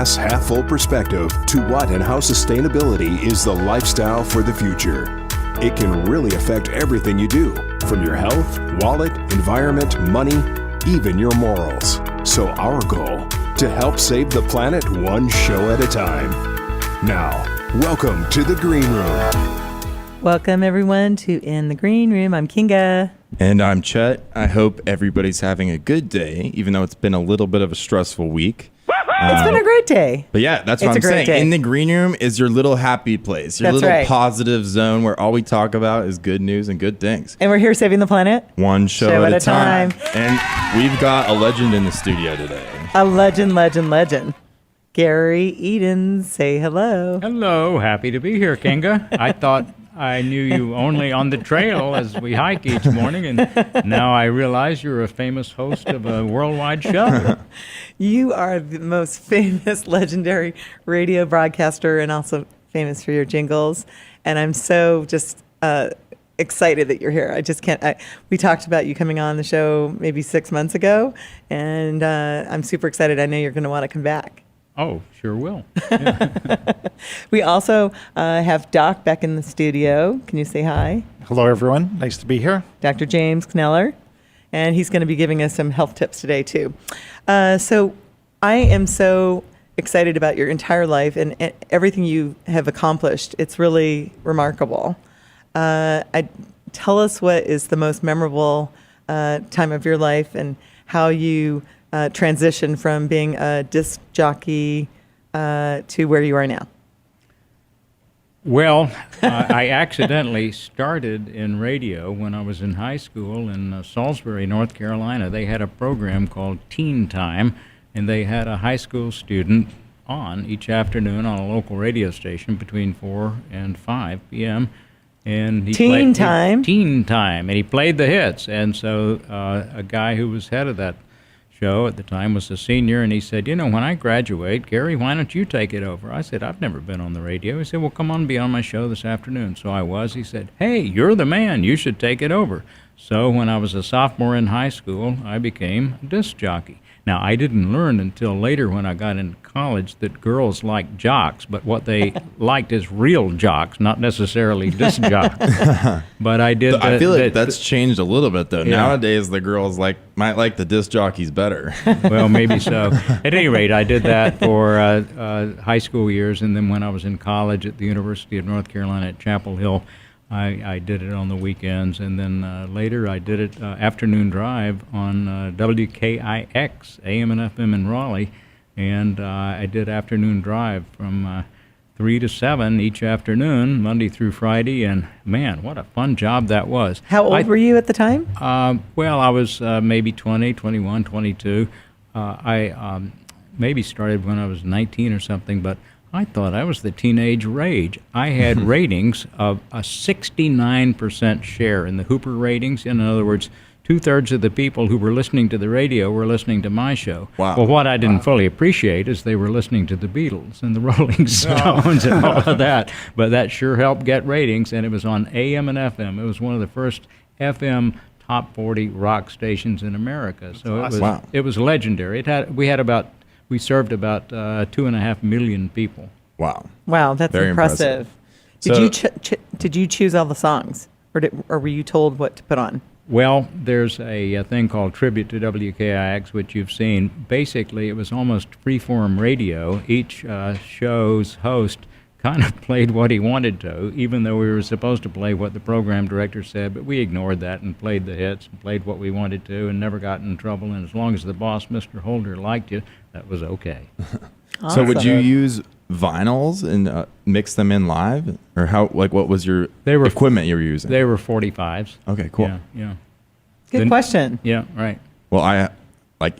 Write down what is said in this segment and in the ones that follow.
glass half full perspective to what and how sustainability is the lifestyle for the future. It can really affect everything you do, from your health, wallet, environment, money, even your morals. So our goal, to help save the planet one show at a time. Now, welcome to the Green Room. Welcome everyone to In the Green Room. I'm Kinga. And I'm Chet. I hope everybody's having a good day, even though it's been a little bit of a stressful week. It's been a great day. But yeah, that's what I'm saying. Day. In the Green Room is your little happy place, your little positive zone where all we talk about is good news and good things. And we're here saving the planet. One show at a time. And we've got a legend in the studio today. A legend. Garry Edens, say hello. Hello, happy to be here, Kinga. I thought I knew you only on the trail as we hike each morning, and now I realize you're a famous host of a worldwide show. You are the most famous, legendary radio broadcaster and also famous for your jingles, and I'm so just excited that you're here. I just can't. We talked about you coming on the show maybe 6 months ago, and I'm super excited. I know you're going to want to come back. Oh, sure will. We also have Doc back in the studio. Can you say hi? Hello, everyone. Nice to be here. Dr. James Kneller, and he's going to be giving us some health tips today, too. So I am so excited about your entire life and everything you have accomplished. It's really remarkable. Tell us what is the most memorable time of your life and how you transition from being a disc jockey to where you are now? Well, I accidentally started in radio when I was in high school in Salisbury, North Carolina. They had a program called Teen Time, and they had a high school student on each afternoon on a local radio station between 4 and 5 p.m. And he Teen Time, and he played the hits. And so a guy who was head of that show at the time was a senior, and he said, you know, when I graduate, Garry, why don't you take it over? I said, I've never been on the radio. He said, well, come on, be on my show this afternoon. So I was. He said, hey, you're the man. You should take it over. So when I was a sophomore in high school, I became a disc jockey. Now, I didn't learn until later when I got into college that girls like jocks, but what they liked is real jocks, not necessarily disc jocks. But I did. I feel like that's changed a little bit, though. Yeah. Nowadays, the girls might like the disc jockeys better. Well, maybe so. At any rate, I did that for high school years, and then when I was in college at the University of North Carolina at Chapel Hill, I did it on the weekends, and then later I did it afternoon drive on WKIX, AM and FM in Raleigh, and I did afternoon drive from 3 to 7 each afternoon, Monday through Friday, and man, what a fun job that was. How old were you at the time? Well, I was maybe 20, 21, 22. I maybe started when I was 19 or something, but I thought I was the teenage rage. I had ratings of a 69% share in the Hooper ratings. In other words, 2/3 of the people who were listening to the radio were listening to my show. Wow. Well, what I didn't fully appreciate is they were listening to the Beatles and the Rolling Stones and all of that. But that sure helped get ratings, and it was on AM and FM. It was one of the first FM top 40 rock stations in America. So it was legendary. We served about 2.5 million people. Wow. Wow, that's very impressive. Did you choose all the songs, or were you told what to put on? Well, there's a thing called Tribute to WKIX, which you've seen. Basically, it was almost freeform radio. Each show's host kind of played what he wanted to, even though we were supposed to play what the program director said, but we ignored that and played the hits and played what we wanted to and never got in trouble. And as long as the boss, Mr. Holder, liked you, that was okay. So would you use vinyls and mix them in live? Or what was your equipment you were using? They were 45s. Okay, cool. Yeah. Good question. Yeah, right. Well, I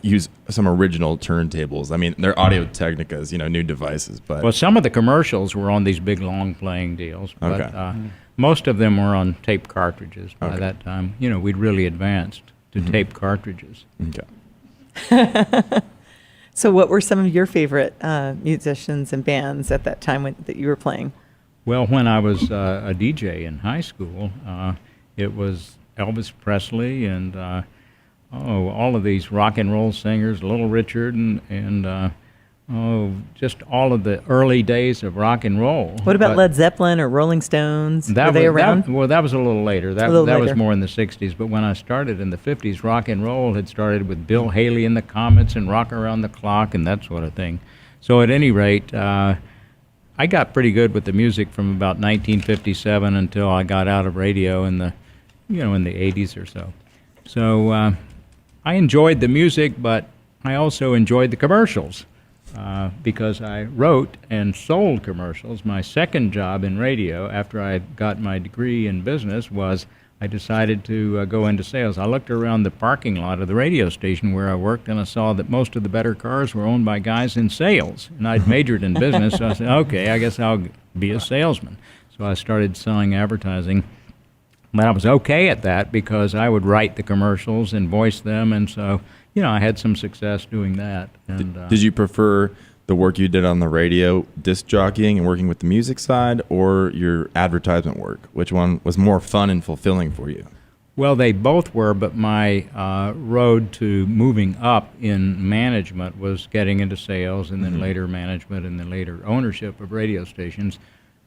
use some original turntables. I mean, they're Audio Technicas, new devices. But well, some of the commercials were on these big, long playing deals. But most of them were on tape cartridges by that time. We'd really advanced to tape cartridges. Okay. So what were some of your favorite musicians and bands at that time that you were playing? Well, when I was a DJ in high school, it was Elvis Presley and all of these rock and roll singers, Little Richard and just all of the early days of rock and roll. What about Led Zeppelin or Rolling Stones? Were they around? That was a little later. That later. Was more in the 60s. But when I started in the 50s, rock and roll had started with Bill Haley and the Comets and Rock Around the Clock and that sort of thing. So at any rate, I got pretty good with the music from about 1957 until I got out of radio in the 80s or so. So I enjoyed the music, but I also enjoyed the commercials. Because I wrote and sold commercials. My second job in radio after I got my degree in business was I decided to go into sales. I looked around the parking lot of the radio station where I worked, and I saw that most of the better cars were owned by guys in sales. And I'd majored in business, so I said, okay, I guess I'll be a salesman. So I started selling advertising. But I was okay at that because I would write the commercials and voice them, and so I had some success doing that. And, did you prefer the work you did on the radio, disc jockeying and working with the music side, or your advertisement work? Which one was more fun and fulfilling for you? Well, they both were, but my road to moving up in management was getting into sales and then later management and then later ownership of radio stations.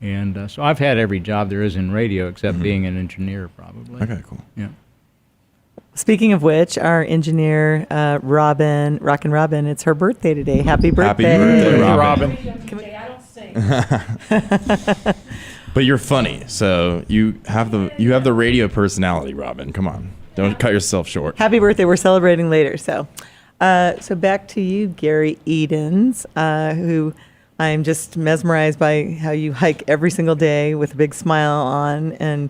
And so I've had every job there is in radio except being an engineer, probably. Okay, cool. Yeah. Speaking of which, our engineer, Rockin' Robin, it's her birthday today. Happy birthday. Happy birthday, Robin. I don't sing. But you're funny, so you have the radio personality, Robin. Come on. Don't cut yourself short. Happy birthday. We're celebrating later. So back to you, Garry Edens, who I'm just mesmerized by how you hike every single day with a big smile on, and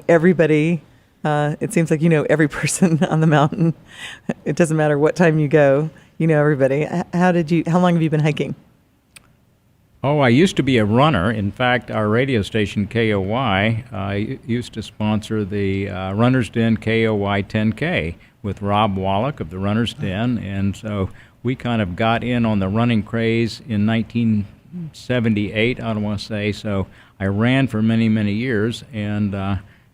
everybody. It seems like every person on the mountain. It doesn't matter what time you go, everybody. How long have you been hiking? Oh, I used to be a runner. In fact, our radio station, KOY, used to sponsor the Runner's Den KOY 10K with Rob Wallach of the Runner's Den. And so we kind of got in on the running craze in 1978, I want to say. So I ran for many, many years. And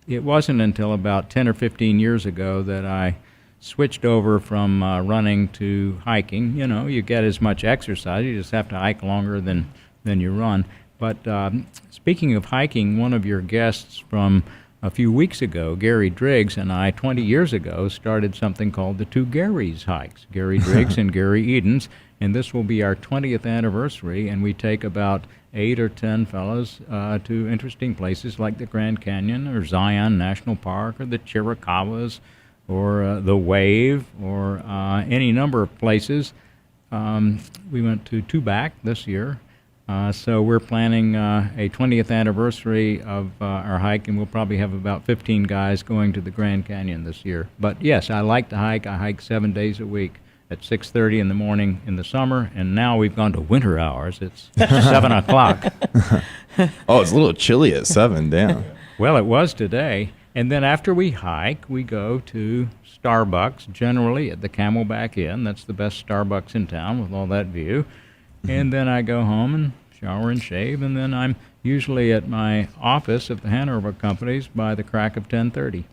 it wasn't until about 10 or 15 years ago that I switched over from running to hiking. You get as much exercise. You just have to hike longer than you run. But speaking of hiking, one of your guests from a few weeks ago, Gary Driggs, and I, 20 years ago, started something called the Two Garys Hikes, Gary Driggs and Garry Edens, and this will be our 20th anniversary, and we take about 8 or 10 fellows to interesting places like the Grand Canyon or Zion National Park or the Chiricahuas or the Wave or any number of places. We went to Tubac this year. So we're planning a 20th anniversary of our hike, and we'll probably have about 15 guys going to the Grand Canyon this year. But yes, I like to hike. I hike 7 days a week at 6:30 in the morning in the summer, and now we've gone to winter hours. It's 7 o'clock. Oh, it's a little chilly at 7, damn. Well, it was today. And then after we hike, we go to Starbucks, generally at the Camelback Inn. That's the best Starbucks in town with all that view. And then I go home and shower and shave, and then I'm usually at my office at the Hanover Companies by the crack of 10:30.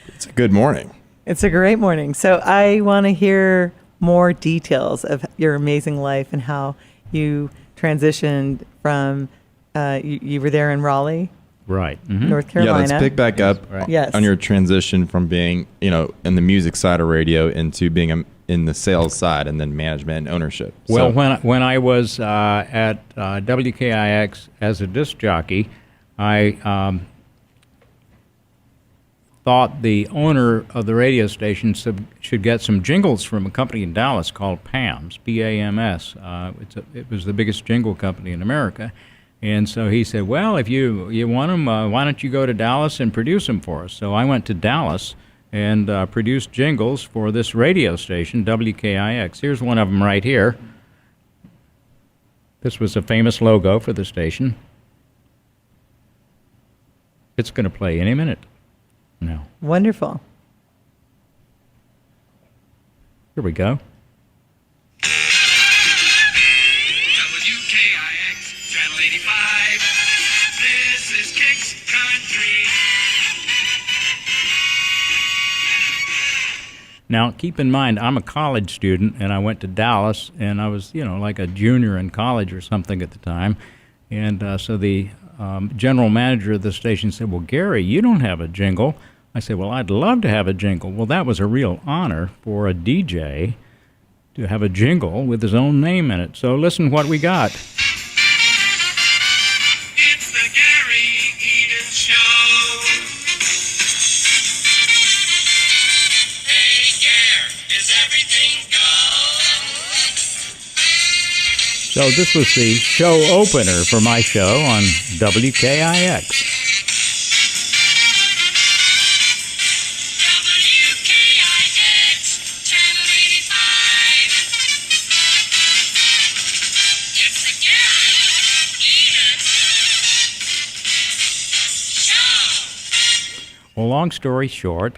It's a good morning. It's a great morning. So I want to hear more details of your amazing life and how you transitioned from, you were there in Raleigh, Right. North Carolina. Yeah, let's pick back up Yes. on your transition from being, in the music side of radio into being in the sales side and then management and ownership. Well, when I was at WKIX as a disc jockey, I thought the owner of the radio station should get some jingles from a company in Dallas called PAMS, P-A-M-S. It was the biggest jingle company in America. And so he said, well, if you want them, why don't you go to Dallas and produce them for us? So I went to Dallas and produced jingles for this radio station, WKIX. Here's one of them right here. This was a famous logo for the station. It's going to play any minute now. Wonderful. Here we go. WKIX, Channel 85. This is Kicks Country. Now, keep in mind, I'm a college student, and I went to Dallas, and I was, like a junior in college or something at the time. And so the general manager of the station said, well, Garry, you don't have a jingle. I said, well, I'd love to have a jingle. Well, that was a real honor for a DJ to have a jingle with his own name in it. So listen what we got. It's the Garry Edens Show. Hey, Garry, is everything gold? So this was the show opener for my show on WKIX. WKIX 1085. It's the Garry Edens Show. Well, long story short,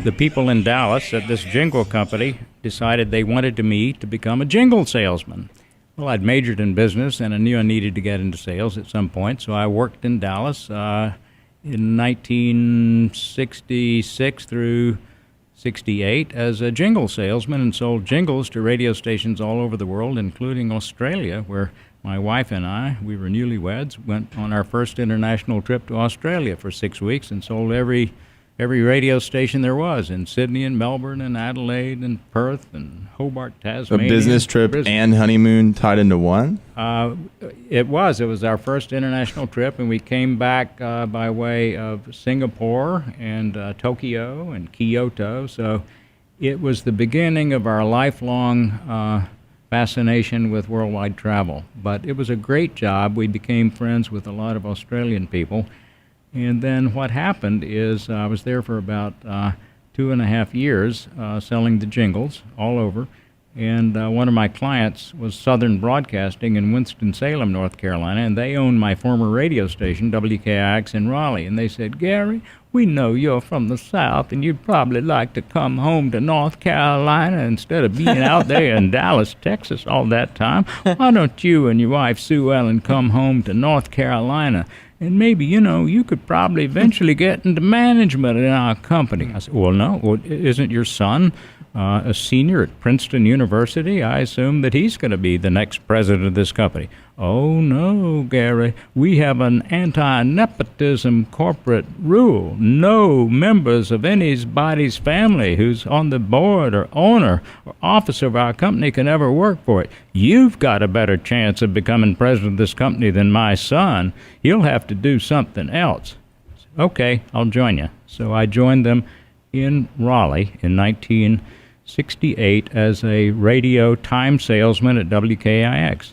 the people in Dallas at this jingle company decided they wanted me to become a jingle salesman. Well, I'd majored in business, and I knew I needed to get into sales at some point, so I worked in Dallas in 1966 through 68 as a jingle salesman and sold jingles to radio stations all over the world, including Australia, where my wife and I, we were newlyweds, went on our first international trip to Australia for 6 weeks and sold every radio station there was in Sydney and Melbourne and Adelaide and Perth and Hobart, A Tasmania. business trip Brisbane. and honeymoon tied into one? It was our first international trip, and we came back by way of Singapore and Tokyo and Kyoto. So it was the beginning of our lifelong fascination with worldwide travel. But it was a great job. We became friends with a lot of Australian people. And then what happened is I was there for about 2.5 years selling the jingles all over. And one of my clients was Southern Broadcasting in Winston-Salem, North Carolina, and they owned my former radio station, WKIX in Raleigh. And they said, Garry, we know you're from the South, and you'd probably like to come home to North Carolina instead of being out there in Dallas, Texas all that time. Why don't you and your wife, Sue Ellen, come home to North Carolina? And maybe, you could probably eventually get into management in our company. I said, well, no. Well, isn't your son a senior at Princeton University? I assume that he's going to be the next president of this company. Oh, no, Garry. We have an anti-nepotism corporate rule. No members of anybody's family who's on the board or owner or officer of our company can ever work for it. You've got a better chance of becoming president of this company than my son. You'll have to do something else. Okay, I'll join you. So I joined them in Raleigh in 1968 as a radio time salesman at WKIX.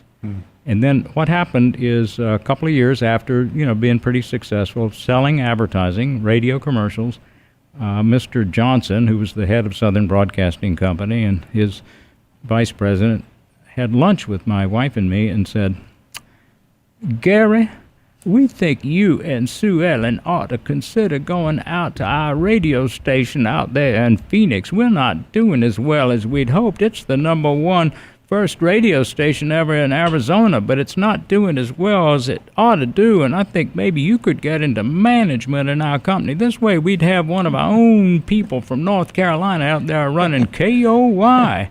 And then what happened is a couple of years after, being pretty successful, selling advertising, radio commercials, Mr. Johnson, who was the head of Southern Broadcasting Company, and his vice president had lunch with my wife and me and said, Garry, we think you and Sue Ellen ought to consider going out to our radio station out there in Phoenix. We're not doing as well as we'd hoped. It's the #1 first radio station ever in Arizona, but it's not doing as well as it ought to do, and I think maybe you could get into management in our company. This way we'd have one of our own people from North Carolina out there running KOY.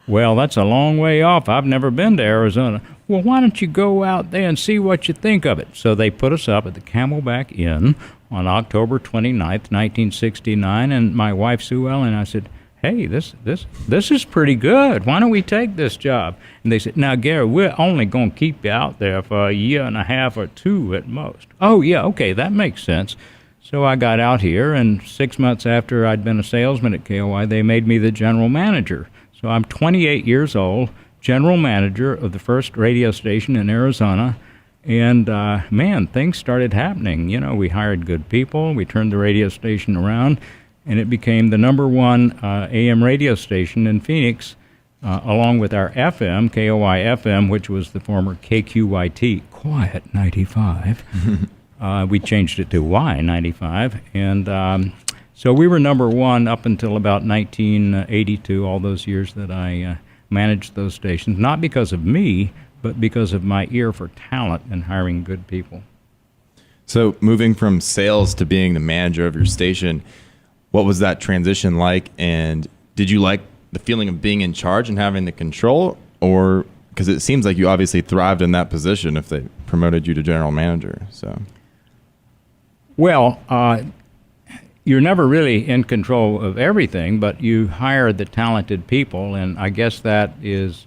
Well, that's a long way off. I've never been to Arizona. Well, why don't you go out there and see what you think of it? So they put us up at the Camelback Inn on October 29th, 1969, and my wife, Sue Ellen, and I said, hey, this is pretty good. Why don't we take this job? And they said, now, Garry, we're only going to keep you out there for 1.5 years or 2 at most. Oh, yeah, okay, that makes sense. So I got out here, and 6 months after I'd been a salesman at KOI, they made me the general manager. So I'm 28 years old, general manager of the first radio station in Arizona, and man, things started happening. We hired good people, we turned the radio station around, and it became the #1 AM radio station in Phoenix, along with our FM, KOI FM, which was the former KQYT, Quiet 95. We changed it to Y95, and so we were #1 up until about 1982, all those years that I managed those stations, not because of me, but because of my ear for talent and hiring good people. So moving from sales to being the manager of your station, what was that transition like? And did you like the feeling of being in charge and having the control, or because it seems like you obviously thrived in that position if they promoted you to general manager? So, Well, you're never really in control of everything, but you hire the talented people, and I guess that is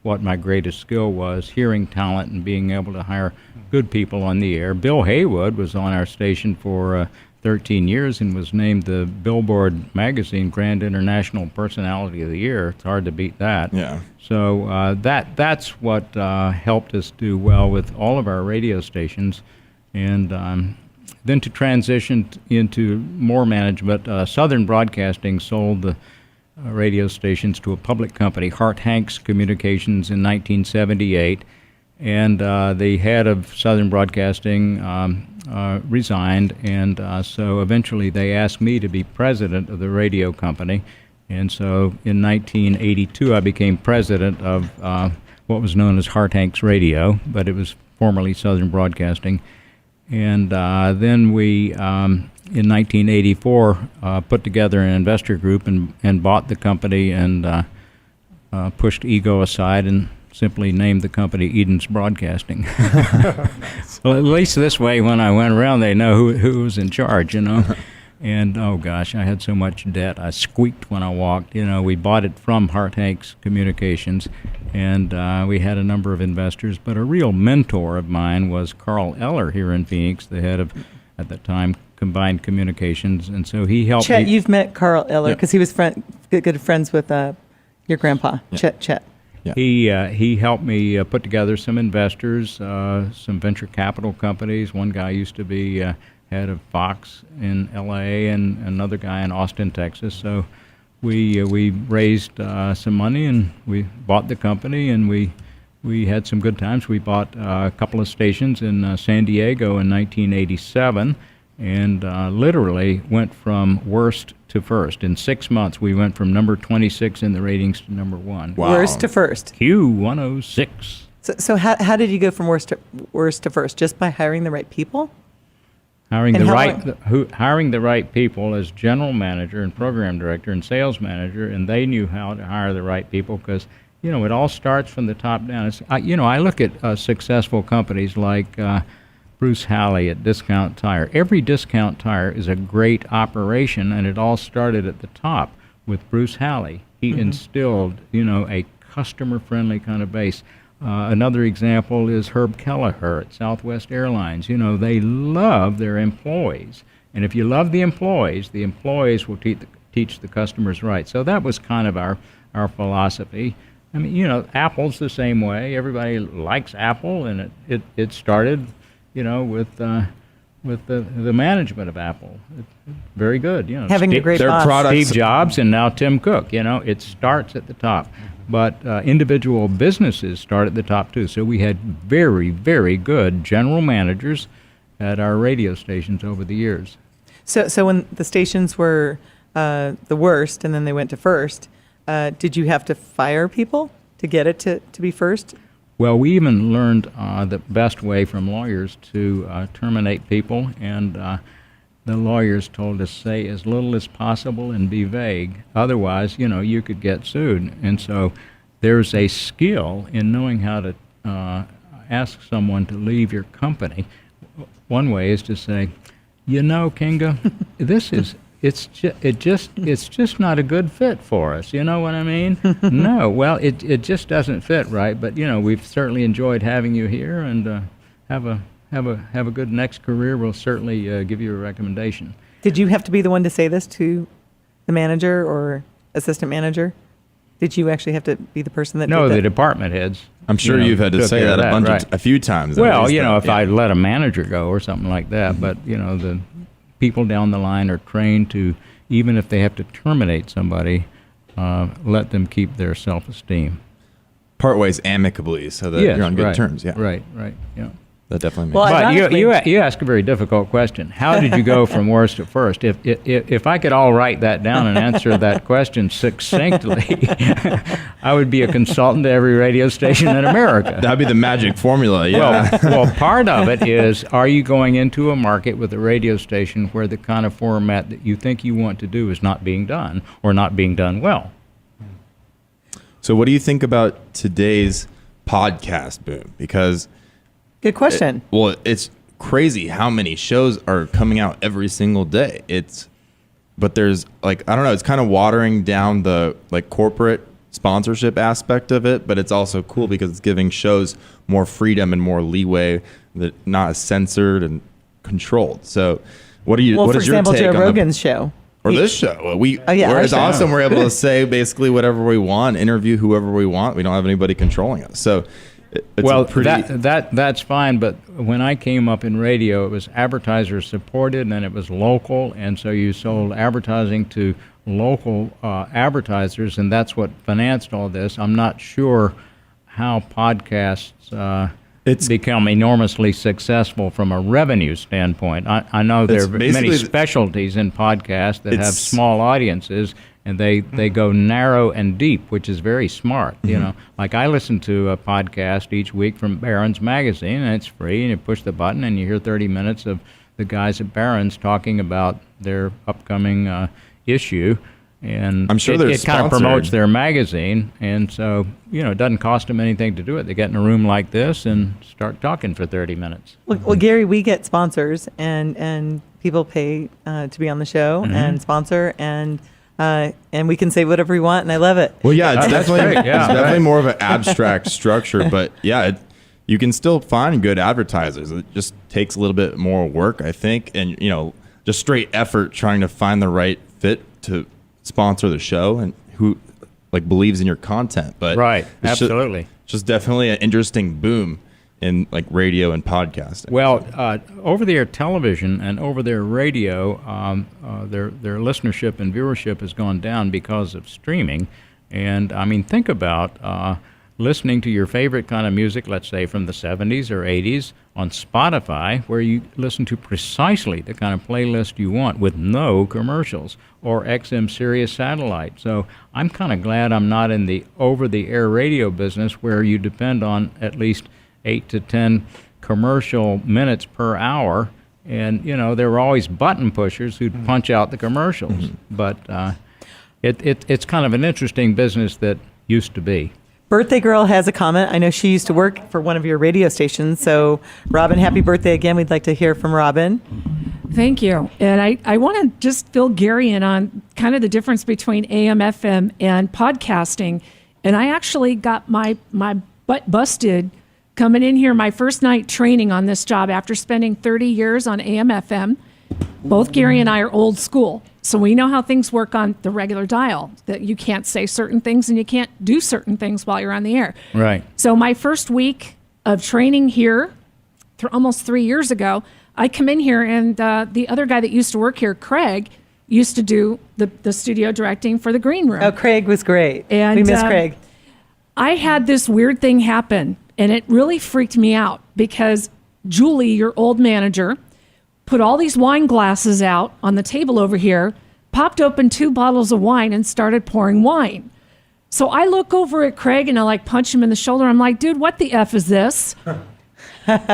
what my greatest skill was, hearing talent and being able to hire good people on the air. Bill Haywood was on our station for 13 years and was named the Billboard Magazine Grand International Personality of the Year. It's hard to beat that. yeah. So that's what helped us do well with all of our radio stations. And then to transition into more management, Southern Broadcasting sold the radio stations to a public company, Hart Hanks Communications, in 1978. And the head of Southern Broadcasting resigned, and so eventually they asked me to be president of the radio company. And so in 1982, I became president of what was known as Hart Hanks Radio, but it was formerly Southern Broadcasting. And then we, in 1984, put together an investor group and bought the company and pushed ego aside and simply named the company Edens Broadcasting. Well, at least this way, when I went around, they know who was in charge, you know. And, oh, gosh, I had so much debt. I squeaked when I walked. You know, we bought it from Hart Hanks Communications, and we had a number of investors. But a real mentor of mine was Carl Eller here in Phoenix, the head of, at the time, Combined Communications. And so he helped Chet, me. you've met Carl Eller Yeah. because he was good friends with your grandpa, Chet. Yeah. He helped me put together some investors, some venture capital companies. One guy used to be head of Fox in L.A. and another guy in Austin, Texas. So we raised some money and we bought the company, and we had some good times. We bought a couple of stations in San Diego in 1987, and literally went from worst to first. In 6 months, we went from number 26 in the ratings to number 1. Wow. Worst to first. Q106. So how did you go from worst to first? Just by hiring the right people? Hiring And the how right hiring the right people as general manager and program director and sales manager, and they knew how to hire the right people because, you know, it all starts from the top down. It's, I look at successful companies like Bruce Halley at Discount Tire. Every Discount Tire is a great operation, and it all started at the top with Bruce Halley. He instilled, you know, a customer-friendly kind of base. Another example is Herb Kelleher at Southwest Airlines. You know, they love their employees. And if you love the employees will teach the customers right. So that was kind of our philosophy. I mean, you know, Apple's the same way. Everybody likes Apple, and it started, you know, with the management of Apple. It's very good, you know. Having a great their boss. products- Steve Jobs and now Tim Cook. You know, it starts at the top. But individual businesses start at the top, too. So we had very, very good general managers at our radio stations over the years. So when the stations were the worst and then they went to first, did you have to fire people to get it to be first? Well, we even learned the best way from lawyers to terminate people, and the lawyers told us say as little as possible and be vague. Otherwise, you know, you could get sued. And so there's a skill in knowing how to ask someone to leave your company. One way is to say, you know, Kinga, it's just not a good fit for us. You know what I mean? No, well, it just doesn't fit right. But you know, we've certainly enjoyed having you here, and have a good next career. We'll certainly give you a recommendation. Did you have to be the one to say this to the manager or assistant manager? Did you actually have to be the person that No, did the that? department heads. I'm sure you know, you've had to took say care that of right. a few times. at Well, least, you know, if yeah. I let a manager go or something like that, but you know, the people down the line are trained to, even if they have to terminate somebody, let them keep their self-esteem. part ways amicably so that Yes, you're on good right, terms. Yeah. Right, yeah. That definitely makes Well, sense. But ironically- you ask a very difficult question. How did you go from worst to first? If I could all write that down and answer that question succinctly, I would be a consultant to every radio station in America. That'd be the magic formula. Yeah. Well, part of it is, are you going into a market with a radio station where the kind of format that you think you want to do is not being done or not being done well? So what do you think about today's podcast boom? Because Good question. it's crazy how many shows are coming out every single day. But there's like, I don't know, it's kind of watering down the like corporate sponsorship aspect of it, but it's also cool because it's giving shows more freedom and more leeway, that not as censored and controlled. So what For is example, your take Joe on Rogan's show. or this show? our It's show. awesome. We're able to say basically whatever we want, interview whoever we want. We don't have anybody controlling us. So it's Well, a pretty. that's fine, but when I came up in radio, it was advertiser supported and it was local, and so you sold advertising to local advertisers, and that's what financed all this. I'm not sure how podcasts It's- become enormously successful from a revenue standpoint. I know there It's are many basically- specialties in podcasts that have It's- small audiences, and they go narrow and deep, which is very smart. You know, like I listen to a podcast each week from Barron's Magazine, and it's free, and you push the button, and you hear 30 minutes of the guys at Barron's talking about their upcoming issue. And I'm sure it they're kind of sponsored. promotes their magazine, and so, it doesn't cost them anything to do it. They get in a room like this and start talking for 30 minutes. Well, Gary, we get sponsors, and people pay to be on the show and sponsor, and we can say whatever we want, and I love it. Well, yeah, it's definitely great. Yeah, it's definitely right. more of an abstract structure, but yeah, you can still find good advertisers. It just takes a little bit more work, I think, and just straight effort trying to find the right fit to sponsor the show and who like believes in your content. But Right, it's absolutely. just definitely an interesting boom in like radio and podcasting. Well, over-the-air television and over-the-air radio, their listenership and viewership has gone down because of streaming. And I mean, think about listening to your favorite kind of music, let's say from the 70s or 80s, on Spotify, where you listen to precisely the kind of playlist you want with no commercials, or XM Sirius satellite. So I'm kind of glad I'm not in the over-the-air radio business where you depend on at least 8 to 10 commercial minutes per hour. And, there were always button pushers who'd punch out the commercials. But it's kind of an interesting business that used to be. Birthday Girl has a comment. I know she used to work for one of your radio stations. So, Robin, happy birthday again. We'd like to hear from Robin. Thank you. And I want to just fill Gary in on kind of the difference between AM, FM, and podcasting. And I actually got my butt busted coming in here my first night training on this job after spending 30 years on AM, FM. Both Gary and I are old school. So we know how things work on the regular dial, that you can't say certain things and you can't do certain things while you're on the air. Right. So my first week of training here, almost 3 years ago, I come in here and the other guy that used to work here, Craig, used to do the studio directing for the green room. Oh, Craig was great. And, we miss Craig. I had this weird thing happen, and it really freaked me out because Julie, your old manager, put all these wine glasses out on the table over here, popped open 2 bottles of wine, and started pouring wine. So I look over at Craig, and I punch him in the shoulder. I'm like, dude, what the F is this?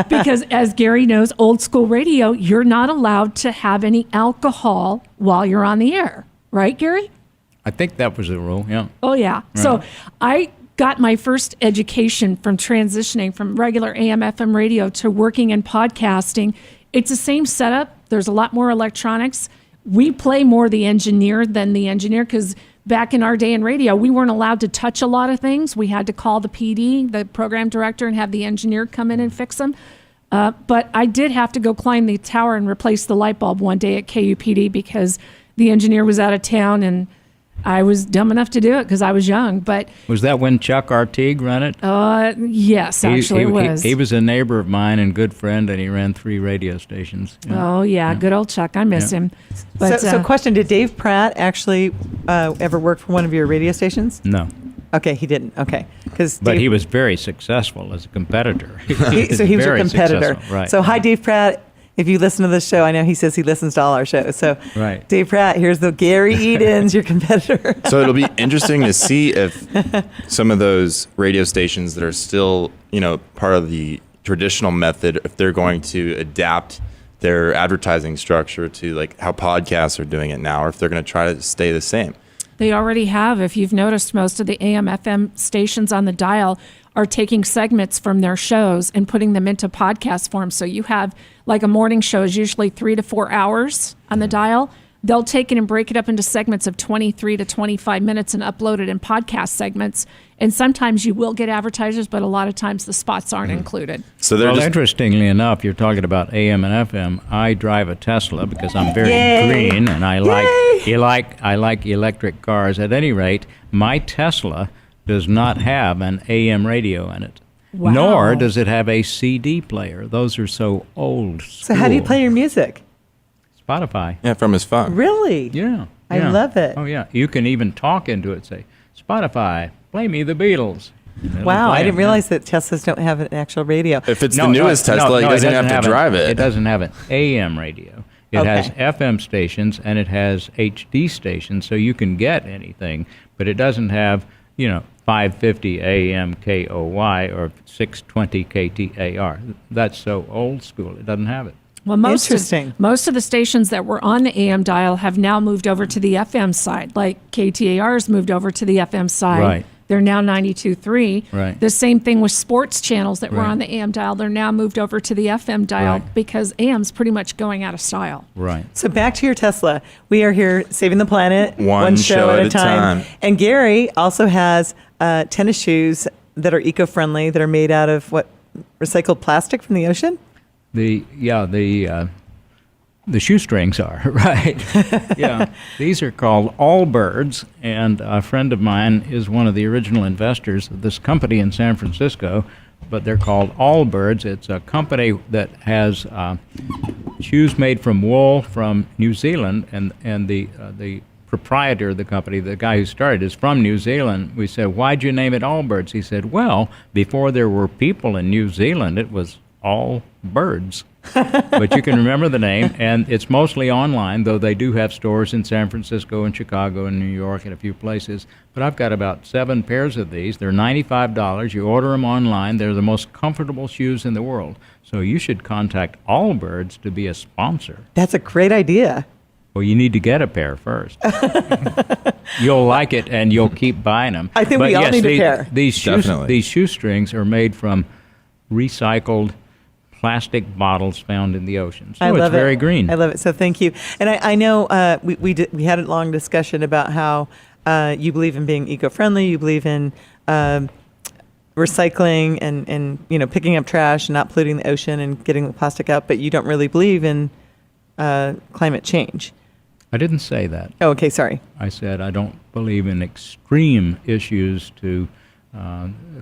Because as Gary knows, old school radio, you're not allowed to have any alcohol while you're on the air. Right, Gary? I think that was the rule, yeah. Oh, yeah. So I got my first education from transitioning from regular AM, FM radio to working in podcasting. It's the same setup. There's a lot more electronics. We play more the engineer than the engineer because back in our day in radio, we weren't allowed to touch a lot of things. We had to call the PD, the program director, and have the engineer come in and fix them. But I did have to go climb the tower and replace the light bulb one day at KUPD because the engineer was out of town and I was dumb enough to do it because I was young. But Was that when Chuck Artigue ran it? yes, actually it was. He was a neighbor of mine and good friend, and he ran 3 radio stations. Yeah. Oh, yeah, good old Chuck. I miss him. But, So question, did Dave Pratt actually ever work for one of your radio stations? No. Okay, he didn't. Okay. But he was very successful as a competitor. So he was a very competitor. successful, right? So hi, Dave Pratt. If you listen to this show, I know he says he listens to all our shows. So Right. Dave Pratt, here's the Garry Edens, your competitor. So it'll be interesting to see if some of those radio stations that are still, part of the traditional method, if they're going to adapt their advertising structure to like how podcasts are doing it now, or if they're going to try to stay the same. They already have. If you've noticed, most of the AM/FM stations on the dial are taking segments from their shows and putting them into podcast form. So you have like a morning show is usually 3 to 4 hours on the dial. They'll take it and break it up into segments of 23 to 25 minutes and upload it in podcast segments. And sometimes you will get advertisers, but a lot of times the spots aren't included. So they're Well, just interestingly enough, you're talking about AM and FM. I drive a Tesla because I'm very Yay! green and I Yay! like electric cars. At any rate, my Tesla does not have an AM radio in it. Wow. Nor does it have a CD player. Those are so old school. So how do you play your music? Spotify. from his phone. Really? Yeah. I yeah. love it. Oh, yeah. You can even talk into it. Say, Spotify, play me the Beatles. And it'll Wow, play I didn't 'em. realize that Teslas don't have an actual radio. If it's the newest Tesla, he doesn't have to drive it. It doesn't have an AM radio. It has Okay. FM stations and it has HD stations, so you can get anything, but it doesn't have, 550 AM KOY or 620 KTAR. That's so old school. It doesn't have it. Well, Interesting. Most of the stations that were on the AM dial have now moved over to the FM side. Like KTAR has moved over to the FM side. Right. They're now 92.3. Right. The same thing with sports channels that were Right. on the AM dial. They're now moved over to the FM dial Right. because AM's pretty much going out of style. Right. So back to your Tesla. We are here saving the planet One show at a time. And Garry also has tennis shoes that are eco-friendly, that are made out of what, recycled plastic from the ocean? The shoestrings are right. Yeah, these are called Allbirds, and a friend of mine is one of the original investors of this company in San Francisco. But they're called Allbirds. It's a company that has shoes made from wool from New Zealand, and the proprietor of the company, the guy who started, is from New Zealand. We said, "Why'd you name it Allbirds?" He said, "Well, before there were people in New Zealand, it was all birds." But you can remember the name, and it's mostly online, though they do have stores in San Francisco and Chicago and New York and a few places. But I've got about 7 pairs of these. They're $95. You order them online. They're the most comfortable shoes in the world. So you should contact Allbirds to be a sponsor. That's a great idea. Well, you need to get a pair first. You'll like it, and you'll keep buying them. I think we all need a pair. These Definitely. shoestrings are made from recycled plastic bottles found in the ocean. So I love it's very green. I love it. So thank you. And I know we had a long discussion about how you believe in being eco-friendly. You believe in recycling and picking up trash and not polluting the ocean and getting the plastic out. But you don't really believe in climate change. I didn't say that. Oh, okay. Sorry. I said I don't believe in extreme issues to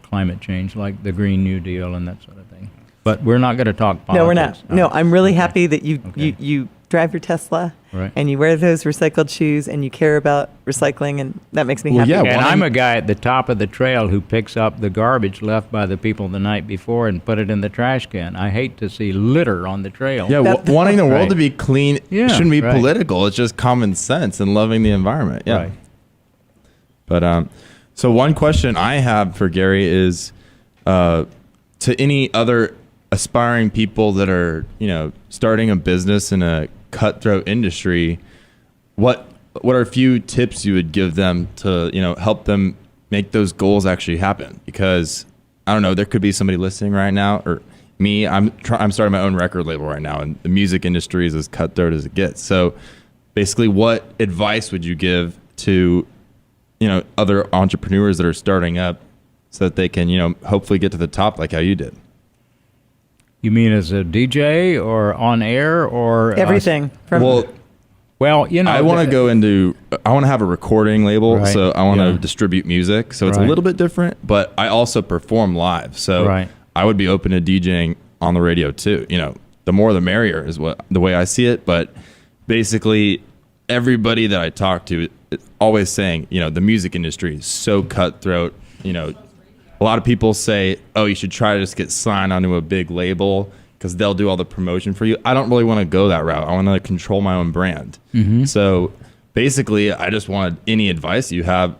climate change like the Green New Deal and that sort of thing. But we're not going to talk politics. No, we're not. No, I'm really Okay. happy that you Okay. you drive your Tesla Right. and you wear those recycled shoes and you care about recycling, and that makes me Well, happy. yeah, And One- I'm a guy at the top of the trail who picks up the garbage left by the people the night before and put it in the trash can. I hate to see litter on the trail. Yeah, wanting the world Right. to be clean Yeah, shouldn't be right. political. It's just common sense and loving the environment. Yeah. Right. But so one question I have for Garry is to any other aspiring people that are, starting a business in a cutthroat industry, what are a few tips you would give them to, help them make those goals actually happen? Because I don't know, there could be somebody listening right now, or me. I'm starting my own record label right now, and the music industry is as cutthroat as it gets. So basically, what advice would you give to other entrepreneurs that are starting up so that they can, hopefully get to the top like how you did? You mean as a DJ or on air or Everything from Well, Well, I want to I want to have a recording label, Right. so I want to Yeah. distribute music. So it's a Right. little bit different, but I also perform live. So Right. I would be open to DJing on the radio too. The more the merrier is the way I see it. But basically, everybody that I talk to is always saying, the music industry is so cutthroat. a lot of people say, oh, you should try to just get signed onto a big label because they'll do all the promotion for you. I don't really want to go that route. I want to control my own brand. So basically, I just wanted any advice you have,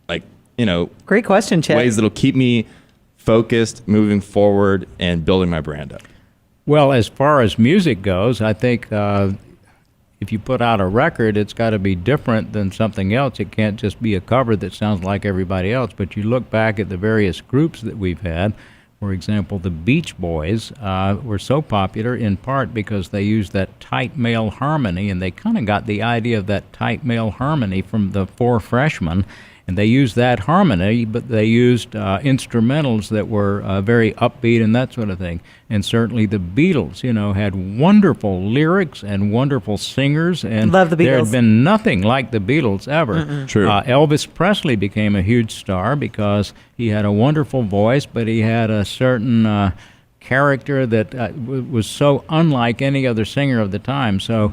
like, Great question, Chet. ways that'll keep me focused, moving forward, and building my brand up. Well, as far as music goes, I think if you put out a record, it's got to be different than something else. It can't just be a cover that sounds like everybody else. But you look back at the various groups that we've had. For example, the Beach Boys were so popular in part because they used that tight male harmony, and they kind of got the idea of that tight male harmony from the Four Freshmen. And they used that harmony, but they used instrumentals that were very upbeat and that sort of thing. And certainly the Beatles, had wonderful lyrics and wonderful singers. And Love the Beatles. There had been nothing like the Beatles ever. True. Elvis Presley became a huge star because he had a wonderful voice, but he had a certain character that was so unlike any other singer of the time. So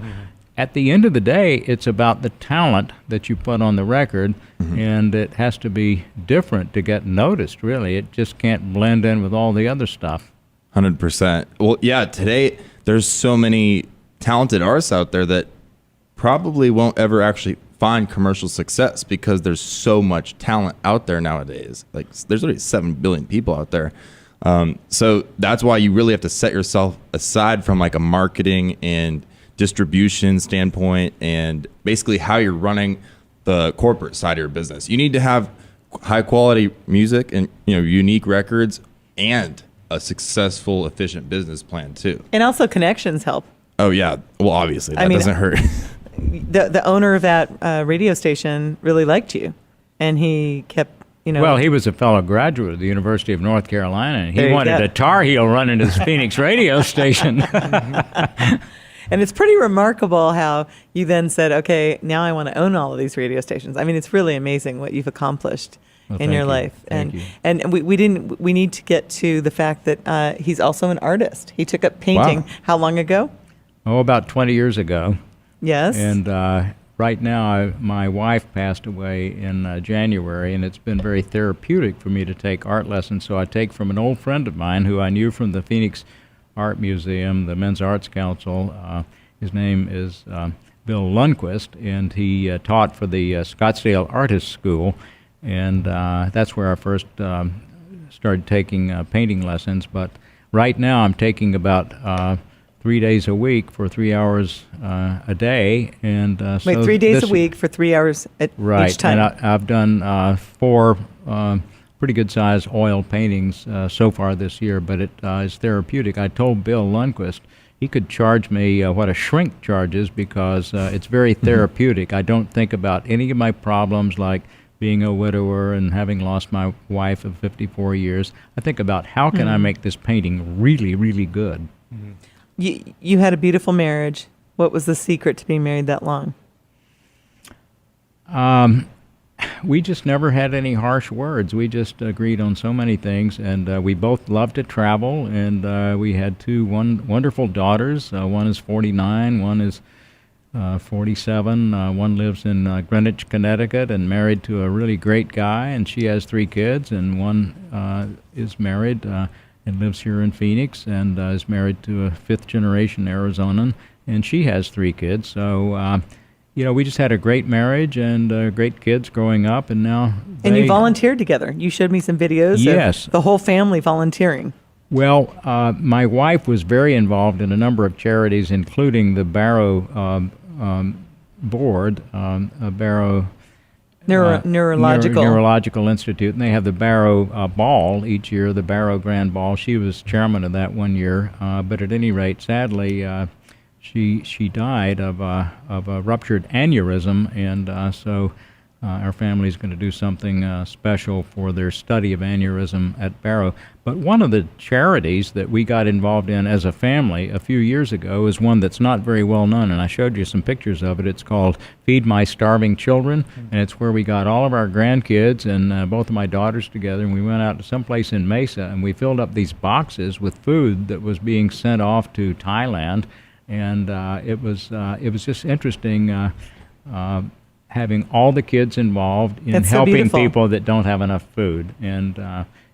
at the end of the day, it's about the talent that you put on the record, and it has to be different to get noticed, really. It just can't blend in with all the other stuff. 100%. Well, yeah, today there's so many talented artists out there that probably won't ever actually find commercial success because there's so much talent out there nowadays. Like, there's already 7 billion people out there. So that's why you really have to set yourself aside from like a marketing and distribution standpoint and basically how you're running the corporate side of your business. You need to have high quality music and unique records and a successful, efficient business plan too. And also connections help. Oh yeah, well obviously that doesn't hurt. The owner of that radio station really liked you, and he kept. Well, he was a fellow graduate of the University of North Carolina, and he There you wanted go. a Tar Heel running his Phoenix radio station. And it's pretty remarkable how you then said, okay, now I want to own all of these radio stations. I mean, it's really amazing what you've accomplished Well, in your thank you. life. Thank you. And we need to get to the fact that he's also an artist. He took up painting. Wow. How long ago? About 20 years ago. Yes. And right now, my wife passed away in January, and it's been very therapeutic for me to take art lessons. So I take from an old friend of mine who I knew from the Phoenix Art Museum, the Men's Arts Council. His name is Bill Lundquist, and he taught for the Scottsdale Artist School, and that's where I first started taking painting lessons. But right now I'm taking about 3 days a week for 3 hours a day. And Wait, so 3 days a this- week for 3 hours Right, each time. and I've done 4 pretty good-sized oil paintings so far this year, but it is therapeutic. I told Bill Lundquist he could charge me what a shrink charges because it's very therapeutic. I don't think about any of my problems like being a widower and having lost my wife of 54 years. I think about how can I make this painting really, really good. You had a beautiful marriage. What was the secret to being married that long? We just never had any harsh words. We just agreed on so many things, and we both loved to travel, and we had 2 wonderful daughters. One is 49, one is 47. One lives in Greenwich, Connecticut, and married to a really great guy, and she has 3 kids, and one is married and lives here in Phoenix, and is married to a 5th-generation Arizonan, and she has 3 kids. So, we just had a great marriage and great kids growing up, and now And you volunteered together. You showed me some videos Yes. of the whole family volunteering. Well, my wife was very involved in a number of charities, including the Barrow board, Barrow Neurological. Institute, and they have the Barrow Ball each year, the Barrow Grand Ball. She was chairman of that one year, but at any rate, sadly, she died of a ruptured aneurysm, and so our family is going to do something special for their study of aneurysm at Barrow. But one of the charities that we got involved in as a family a few years ago is one that's not very well known, and I showed you some pictures of it. It's called Feed My Starving Children, and it's where we got all of our grandkids and both of my daughters together, and we went out to someplace in Mesa, and we filled up these boxes with food that was being sent off to Thailand, and it was just interesting having all the kids involved in That's so helping beautiful. people that don't have enough food. And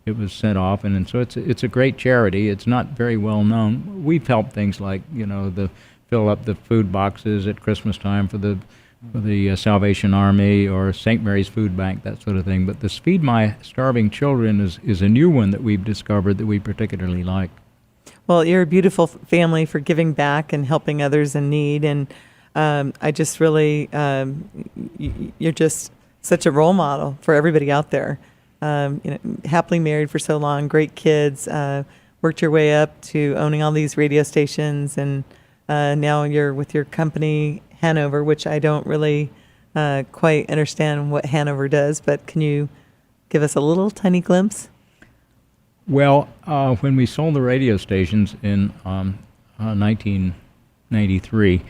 it was sent off, and so it's a great charity. It's not very well known. We've helped things like fill up the food boxes at Christmas time for the Salvation Army or St. Mary's Food Bank, that sort of thing. But this Feed My Starving Children is a new one that we've discovered that we particularly like. Well, you're a beautiful family for giving back and helping others in need, and I just really, you're just such a role model for everybody out there. Happily married for so long, great kids, worked your way up to owning all these radio stations, and now you're with your company, Hanover, which I don't really quite understand what Hanover does, but can you give us a little tiny glimpse? Well, when we sold the radio stations in 1993,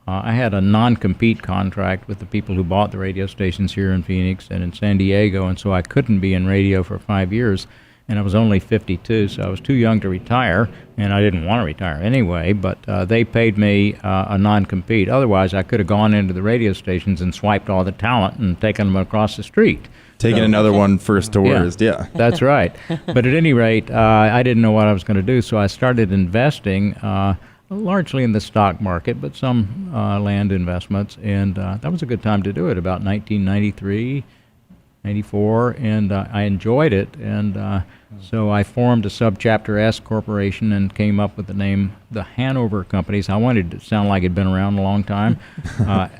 I had a non-compete contract with the people who bought the radio stations here in Phoenix and in San Diego, and so I couldn't be in radio for 5 years, and I was only 52, so I was too young to retire, and I didn't want to retire anyway, but they paid me a non-compete. Otherwise, I could have gone into the radio stations and swiped all the talent and taken them across the street. Taking another one first tourist, yeah. That's right. But at any rate, I didn't know what I was going to do, so I started investing largely in the stock market, but some land investments, and that was a good time to do it, about 1993, 94, and I enjoyed it, and so I formed a subchapter S corporation and came up with the name the Hanover Companies. I wanted it to sound like it'd been around a long time.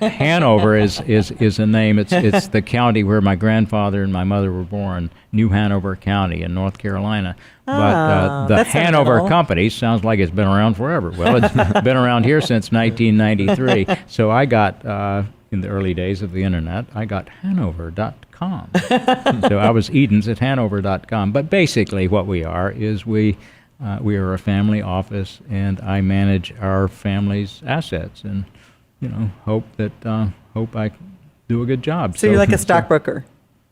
Hanover is a name. It's the county where my grandfather and my mother were born, New Hanover County in North Carolina. But the Hanover Companies sounds like it's been around forever. Well, it's been around here since 1993. So I got, in the early days of the internet, I got Hanover.com. So I was Edens at Hanover.com. But basically what we are is we are a family office, and I manage our family's assets, and hope I do a good job. So you're like a stockbroker?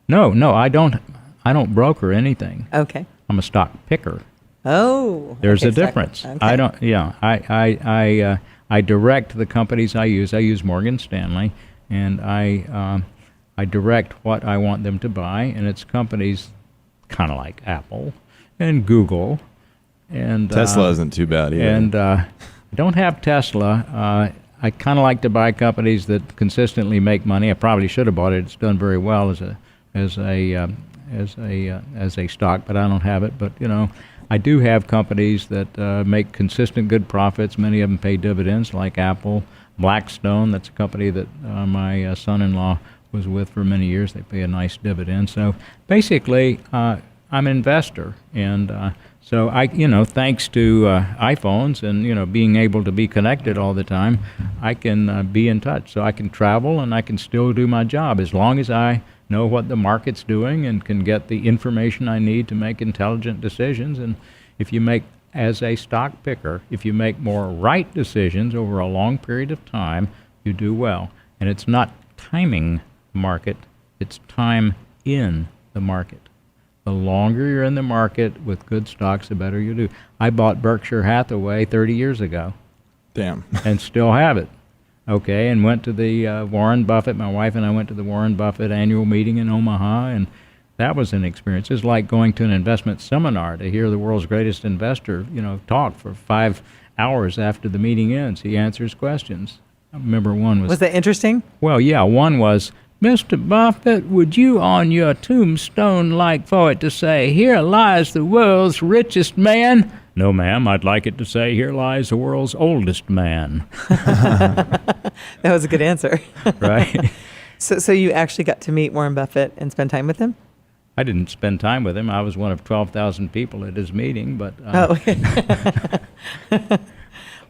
No, I don't broker anything. Okay. I'm a stock picker. Oh, there's a difference. Okay. I don't. Yeah, I direct the companies I use. I use Morgan Stanley, and I direct what I want them to buy, and it's companies kind of like Apple and Google, and Tesla isn't too bad either. And I don't have Tesla. I kind of like to buy companies that consistently make money. I probably should have bought it. It's done very well as a stock, but I don't have it. But I do have companies that make consistent good profits. Many of them pay dividends, like Apple, Blackstone. That's a company that my son-in-law was with for many years. They pay a nice dividend. So basically, I'm an investor, and so I, thanks to iPhones and being able to be connected all the time, I can be in touch. So I can travel and I can still do my job as long as I know what the market's doing and can get the information I need to make intelligent decisions. And if you make, as a stock picker, if you make more right decisions over a long period of time, you do well. And it's not timing the market, it's time in the market. The longer you're in the market with good stocks, the better you do. I bought Berkshire Hathaway 30 years ago. Damn. And still have it. Okay, and went to the Warren Buffett, my wife and I went to the Warren Buffett annual meeting in Omaha, and that was an experience. It's like going to an investment seminar to hear the world's greatest investor, talk for 5 hours after the meeting ends. He answers questions. I remember one was... Was that interesting? Well, yeah, one was, Mr. Buffett, would you on your tombstone like for it to say, here lies the world's richest man? No, ma'am, I'd like it to say, here lies the world's oldest man. That was a good answer. Right. So you actually got to meet Warren Buffett and spend time with him? I didn't spend time with him. I was one of 12,000 people at his meeting, but... Oh, okay.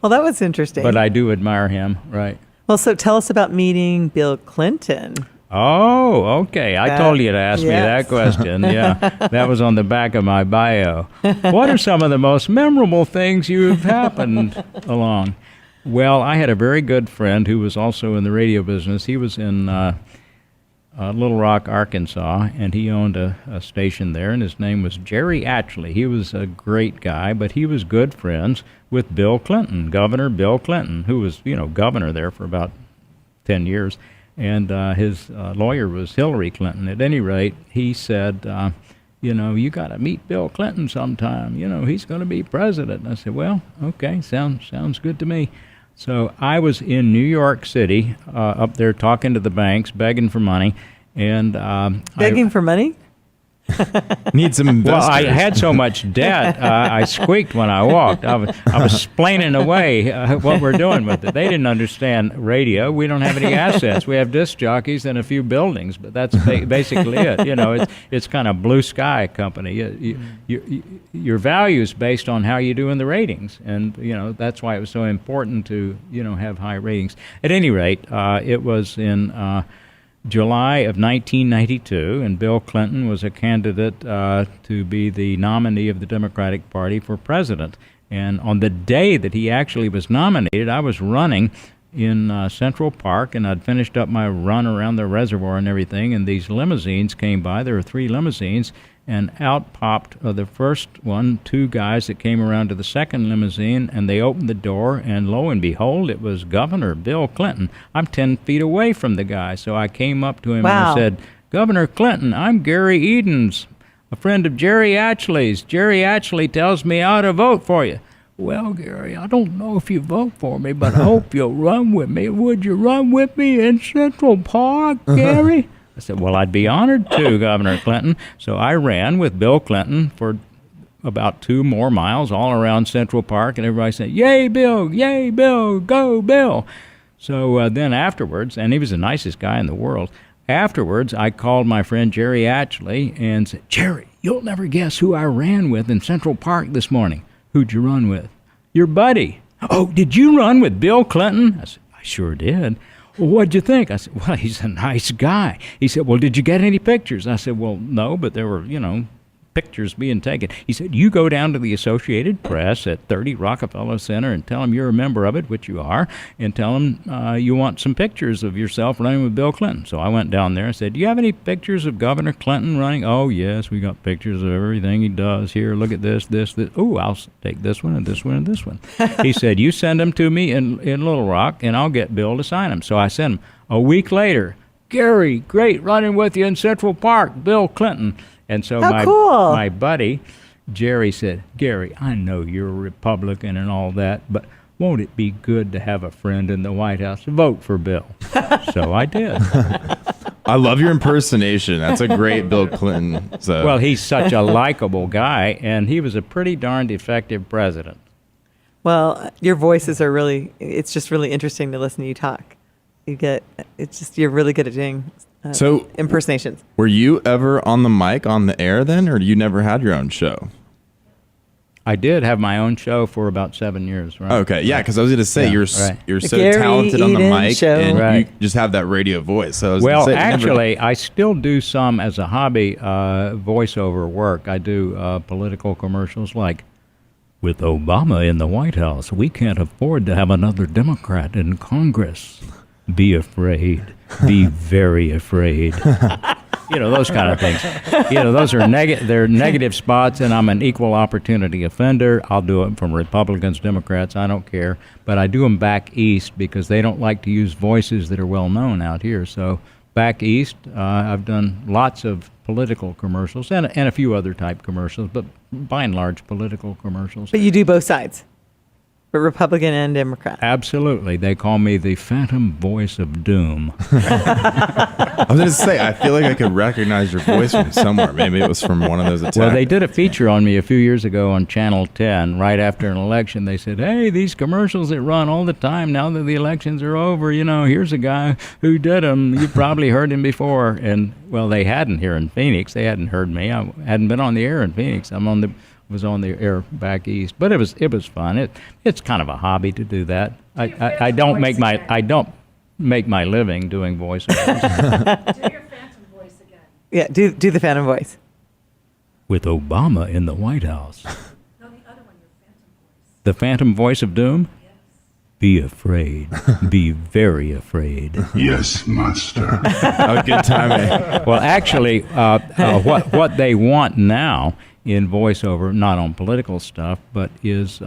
Well, that was interesting. But I do admire him, right. Well, so tell us about meeting Bill Clinton. Oh, okay. I told you to ask me that question. Yeah, that was on the back of my bio. What are some of the most memorable things you've happened along? Well, I had a very good friend who was also in the radio business. He was in Little Rock, Arkansas, and he owned a station there, and his name was Jerry Atchley. He was a great guy, but he was good friends with Bill Clinton, Governor Bill Clinton, who was, governor there for about 10 years. And his lawyer was Hillary Clinton. At any rate, he said, you got to meet Bill Clinton sometime. He's going to be president. And I said, well, okay, sounds good to me. So I was in New York City, up there talking to the banks, begging for money, and Begging for money? Need some investors. well, I had so much debt, I squeaked when I walked. I was explaining away what we're doing with it. They didn't understand radio. We don't have any assets. We have disc jockeys and a few buildings, but that's basically it. It's kind of blue sky company. Your value is based on how you do in the ratings, and that's why it was so important to have high ratings. At any rate, it was in July of 1992, and Bill Clinton was a candidate to be the nominee of the Democratic Party for president. And on the day that he actually was nominated, I was running in Central Park, and I'd finished up my run around the reservoir and everything, and these limousines came by. There were 3 limousines, and out popped the first one, 2 guys that came around to the second limousine, and they opened the door, and lo and behold, it was Governor Bill Clinton. I'm 10 feet away from the guy, so I came up to him and I said, Governor Clinton, I'm Garry Edens, a friend of Jerry Atchley's. Jerry Atchley tells me how to vote for you. Well, Gary, I don't know if you vote for me, but I hope you'll run with me. Would you run with me in Central Park, Gary? I said, well, I'd be honored to, Governor Clinton. So I ran with Bill Clinton for about 2 more miles all around Central Park, and everybody said, yay, Bill, go, Bill. So then afterwards, and he was the nicest guy in the world, afterwards I called my friend Jerry Atchley and said, Jerry, you'll never guess who I ran with in Central Park this morning. Who'd you run with? Your buddy. Oh, did you run with Bill Clinton? I said, I sure did. Well, what'd you think? I said, well, he's a nice guy. He said, well, did you get any pictures? I said, well, no, but there were, pictures being taken. He said, you go down to the Associated Press at 30 Rockefeller Center and tell them you're a member of it, which you are, and tell them you want some pictures of yourself running with Bill Clinton. So I went down there and said, do you have any pictures of Governor Clinton running? Oh, yes, we got pictures of everything he does. Here, look at this. Oh, I'll take this one and this one and this one. He said, you send them to me in Little Rock, and I'll get Bill to sign them. So I sent him. A week later, Gary, great running with you in Central Park, Bill Clinton. And so my buddy, Jerry, said, Gary, I know you're a Republican and all that, but won't it be good to have a friend in the White House? Vote for Bill. So I did. I love your impersonation. That's a great Bill Clinton. So. Well, he's such a likable guy, and he was a pretty darned effective president. Well, your voices are it's just really interesting to listen to you talk. You're really good at doing impersonations. Were you ever on the mic on the air then, or you never had your own show? I did have my own show for about 7 years, right? Okay, yeah, because I was going to say, you're so Garry talented on the Edens mic, show. and you just have that radio voice. So actually, I still do some as a hobby voiceover work. I do political commercials like, with Obama in the White House, we can't afford to have another Democrat in Congress. Be afraid. Be very afraid. Those kind of things. Those are they're negative spots, and I'm an equal opportunity offender. I'll do it from Republicans, Democrats, I don't care. But I do them back east because they don't like to use voices that are well known out here. So back east, I've done lots of political commercials and a few other type commercials, but by and large political commercials. But you do both sides. But Republican and Democrat. Absolutely. They call me the phantom voice of doom. I was going to say, I feel like I could recognize your voice from somewhere. Maybe it was from one of those attacks. Well, they did a feature on me a few years ago on Channel 10. Right after an election, they said, hey, these commercials that run all the time now that the elections are over, here's a guy who did them. You probably heard him before. And, well, they hadn't here in Phoenix. They hadn't heard me. I hadn't been on the air in Phoenix. Was on the air back east, but it was fun. It's kind of a hobby to do that. I don't make my living doing voiceovers. Do your phantom voice again. Yeah, do the phantom voice. With Obama in the White House. No, the other one, your phantom voice. The phantom voice of doom? Yes. Be afraid. Be very afraid. Yes, master. Oh, good timing. Well, actually, what they want now in voiceover, not on political stuff, but is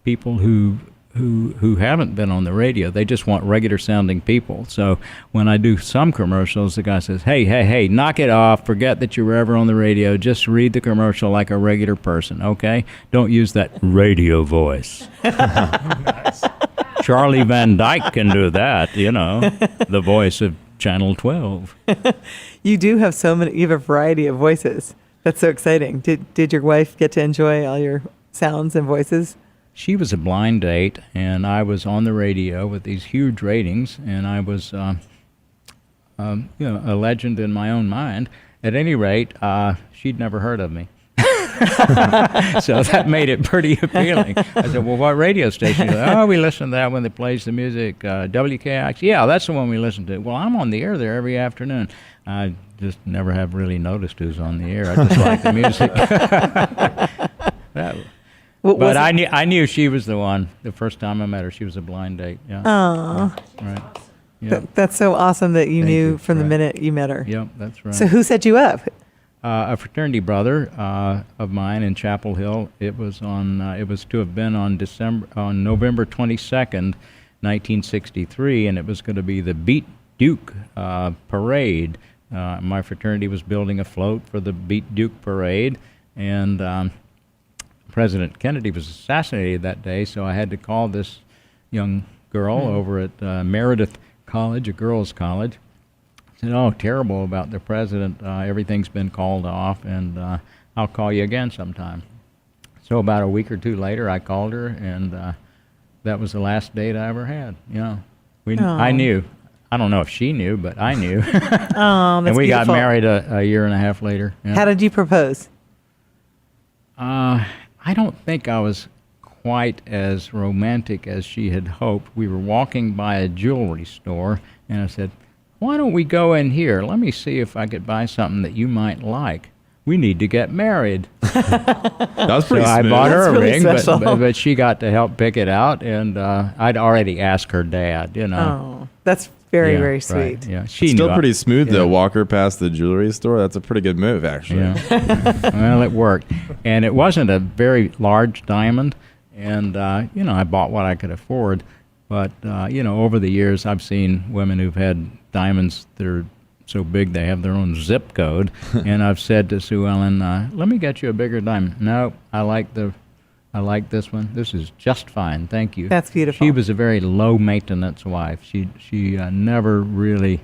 people who who haven't been on the radio. They just want regular sounding people. So when I do some commercials, the guy says, hey, knock it off. Forget that you were ever on the radio. Just read the commercial like a regular person, okay? Don't use that radio voice. Charlie Van Dyke can do that, the voice of Channel 12. You do have you have a variety of voices. That's so exciting. Did your wife get to enjoy all your sounds and voices? She was a blind date, and I was on the radio with these huge ratings, and I was, a legend in my own mind. At any rate, she'd never heard of me. So that made it pretty appealing. I said, well, what radio station? She goes, we listen to that when it plays the music. WKX? Yeah, that's the one we listen to. Well, I'm on the air there every afternoon. I just never have really noticed who's on the air. I just like the music. But I knew she was the one. The first time I met her, she was a blind date. Yeah. Oh. Right. Yep. That's so awesome that you Thank knew you. from the Right. minute you met her. Yep, that's right. So who set you up? A fraternity brother of mine in Chapel Hill. It was to have been on November 22nd, 1963, and it was going to be the Beat Duke parade. My fraternity was building a float for the Beat Duke parade, and President Kennedy was assassinated that day, so I had to call this young girl over at Meredith College, a girls' college. I said, terrible about the president. Everything's been called off, and I'll call you again sometime. So about a week or two later, I called her, and that was the last date I ever had. I knew. I don't know if she knew, but I knew. That's and we beautiful. got married a year and a half later. Yeah. How did you propose? I don't think I was quite as romantic as she had hoped. We were walking by a jewelry store, and I said, why don't we go in here? Let me see if I could buy something that you might like. We need to get married. That was pretty So I smooth. bought her That's a really ring, special. but she got to help pick it out, and I'd already asked her dad, Oh, that's very, Yeah, very right, sweet. Yeah, she Still knew pretty smooth, though. yeah. Walk her past the jewelry store. That's a pretty good move, actually. Yeah. Well, it worked. And it wasn't a very large diamond. And, I bought what I could afford. But, over the years, I've seen women who've had diamonds that are so big they have their own zip code. And I've said to Sue Ellen, let me get you a bigger diamond. No, I like this one. This is just fine. Thank you. That's beautiful. She was a very low-maintenance wife. She never really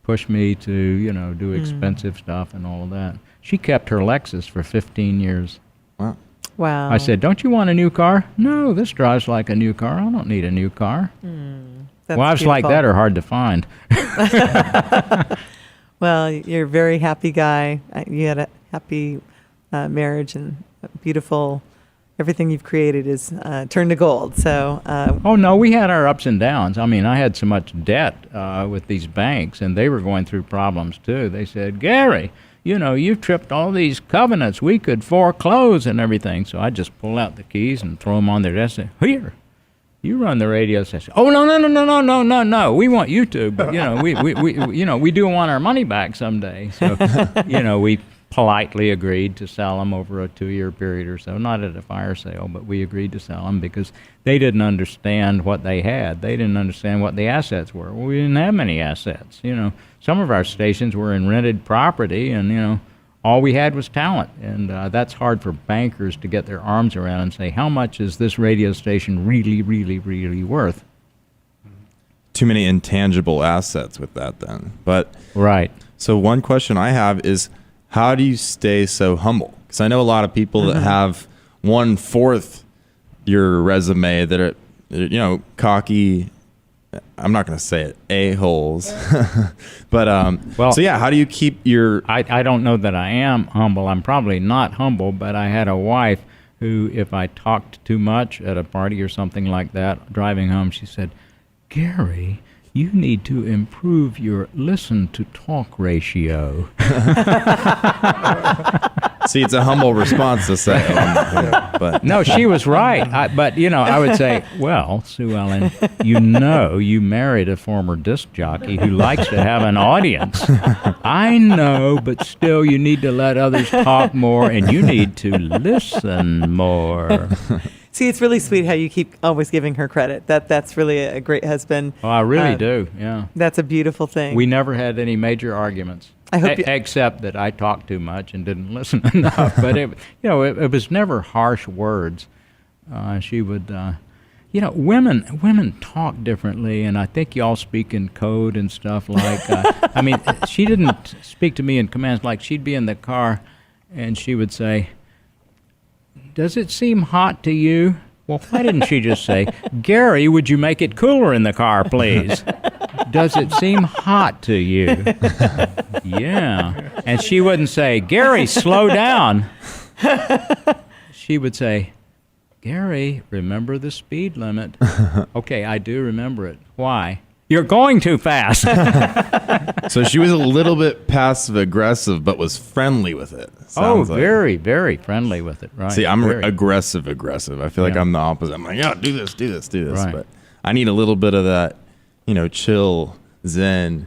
pushed me to, do expensive stuff and all of that. She kept her Lexus for 15 years. Wow. Wow. I said, don't you want a new car? No, this drives like a new car. I don't need a new car. That's Wives like beautiful. that are hard to find. Well, you're a very happy guy. You had a happy marriage and beautiful. Everything you've created is turned to gold. So, Oh, no, we had our ups and downs. I mean, I had so much debt with these banks, and they were going through problems, too. They said, Gary, you've tripped all these covenants. We could foreclose and everything. So I just pull out the keys and throw them on their desk and say, here, you run the radio station. Oh, no. We want you to. But, we do want our money back someday. So, we politely agreed to sell them over a 2-year period or so. Not at a fire sale, but we agreed to sell them because they didn't understand what they had. They didn't understand what the assets were. Well, we didn't have many assets. Some of our stations were in rented property, and, all we had was talent. And that's hard for bankers to get their arms around and say, how much is this radio station really, really, really worth? Too many intangible assets with that, then. But Right. so one question I have is, how do you stay so humble? Because I know a lot of people that have 1/4 your resume that are, cocky. I'm not going to say it, a-holes. But, Well, so yeah, how do you keep your... I don't know that I am humble. I'm probably not humble, but I had a wife who, if I talked too much at a party or something like that, driving home, she said, Gary, you need to improve your listen-to-talk ratio. See, it's a humble response to say. But No, she was right. But I would say, well, Sue Ellen, you married a former disc jockey who likes to have an audience. I know, but still you need to let others talk more and you need to listen more. See, it's really sweet how you keep always giving her credit. That's really a great husband. Well, I really do, yeah. That's a beautiful thing. We never had any major arguments. I hope except that I talked too much and didn't listen enough. But it was never harsh words. She would, women talk differently, and I think y'all speak in code and stuff like. I mean, she didn't speak to me in commands. Like she'd be in the car, and she would say, "Does it seem hot to you?" Well, why didn't she just say, "Gary, would you make it cooler in the car, please?" Does it seem hot to you? Yeah. And she wouldn't say, "Gary, slow down." She would say, "Gary, remember the speed limit." Okay, I do remember it. Why? You're going too fast. So she was a little bit passive aggressive, but was friendly with it. Sounds like. Very, very friendly with it. Right. See, I'm very. aggressive. I feel like Yeah. I'm the opposite. I'm like, yeah, do this. Right. But I need a little bit of that, chill, zen,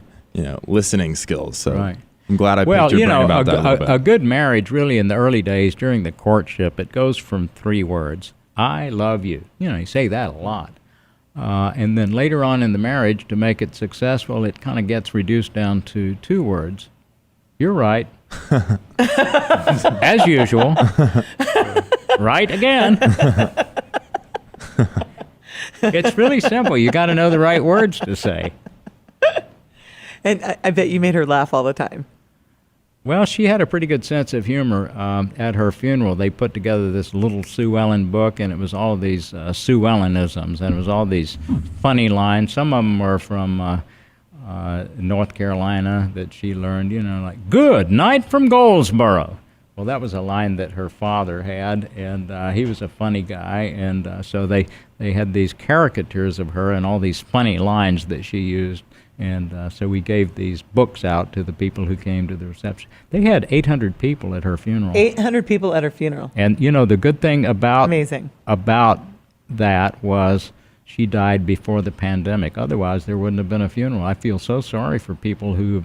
listening skills. So Right. I'm glad I picked your brain about that a little bit. A good marriage, really, in the early days during the courtship, it goes from 3 words. I love you. You say that a lot. And then later on in the marriage, to make it successful, it kind of gets reduced down to 2 words. You're right. As usual. Right again. It's really simple. You got to know the right words to say. And I bet you made her laugh all the time. Well, she had a pretty good sense of humor. At her funeral, they put together this little Sue Ellen book, and it was all these Sue Ellenisms, and it was all these funny lines. Some of them were from North Carolina that she learned, like, "Good night from Goldsboro." Well, that was a line that her father had, and he was a funny guy, and so they had these caricatures of her and all these funny lines that she used. And so we gave these books out to the people who came to the reception. They had 800 people at her funeral. 800 people at her funeral. And, the good thing about that was she died before the pandemic. Otherwise, there wouldn't have been a funeral. I feel so sorry for people who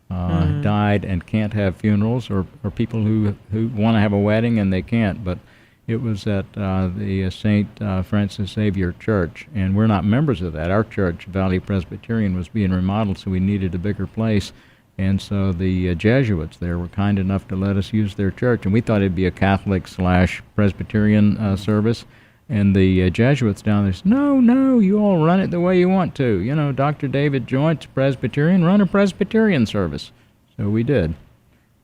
died and can't have funerals, or people who want to have a wedding and they can't. But it was at the St. Francis Xavier Church, and we're not members of that. Our church, Valley Presbyterian, was being remodeled, so we needed a bigger place. And so the Jesuits there were kind enough to let us use their church, and we thought it'd be a Catholic/Presbyterian service. And the Jesuits down there said, no, you all run it the way you want to. Dr. David Joint's Presbyterian, run a Presbyterian service. So we did.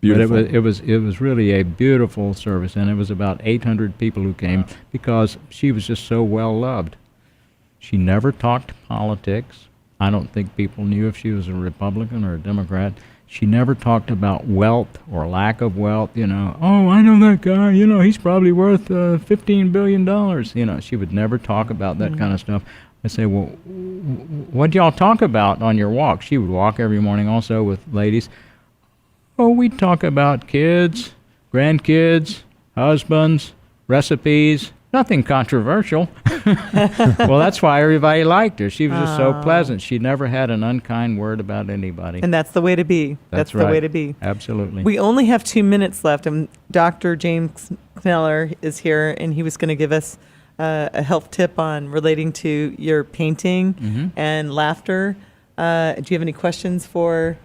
Beautiful. But it was really a beautiful service, and it was about 800 people who came because she was just so well loved. She never talked politics. I don't think people knew if she was a Republican or a Democrat. She never talked about wealth or lack of wealth. Oh, I know that guy. He's probably worth $15 billion. She would never talk about that kind of stuff. I say, well, what do y'all talk about on your walk? She would walk every morning also with ladies. Oh, we talk about kids, grandkids, husbands, recipes, nothing controversial. Well, that's why everybody liked her. She was just so pleasant. She never had an unkind word about anybody. And that's the way to be. That's right. the way to be. Absolutely. We only have 2 minutes left, and Dr. James Kneller is here, and he was going to give us a health tip on relating to your painting and laughter. Do you have any questions for...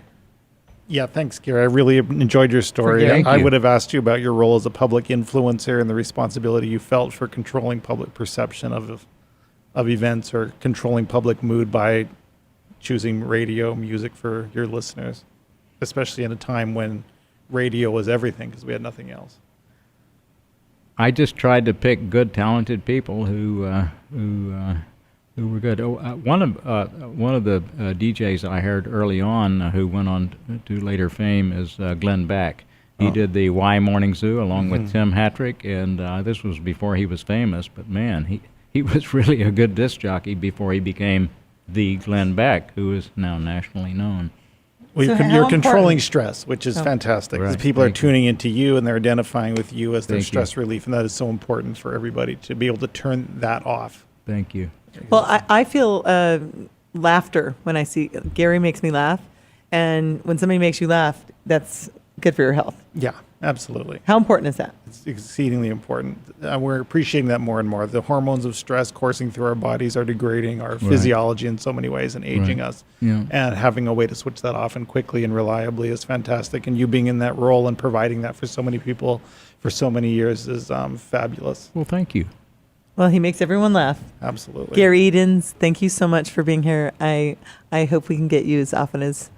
Yeah, thanks, Gary. I really enjoyed your story. Thank I you. would have asked you about your role as a public influencer and the responsibility you felt for controlling public perception of events, or controlling public mood by choosing radio music for your listeners, especially in a time when radio was everything because we had nothing else. I just tried to pick good, talented people who were good. One of the DJs I heard early on who went on to later fame is Glenn Beck. He did the Y Morning Zoo along with Tim Hattrick, and this was before he was famous. But man, he was really a good disc jockey before he became the Glenn Beck, who is now nationally known. Well, So how you're controlling important- stress, which is fantastic. Right. Because people are Thank you. tuning into you and they're identifying with you as their Thank you. stress relief, and that is so important for everybody to be able to turn that off. Thank you. Well, I feel laughter when I see... Gary makes me laugh, and when somebody makes you laugh, that's good for your health. Yeah. Absolutely. How important is that? It's exceedingly important. We're appreciating that more and more. The hormones of stress coursing through our bodies are degrading our physiology in so many ways and aging us. Yeah. And having a way to switch that off and quickly and reliably is fantastic. And you being in that role and providing that for so many people for so many years is fabulous. Well, thank you. Well, he makes everyone laugh. Absolutely. Garry Edens, thank you so much for being here. I hope we can get you as often as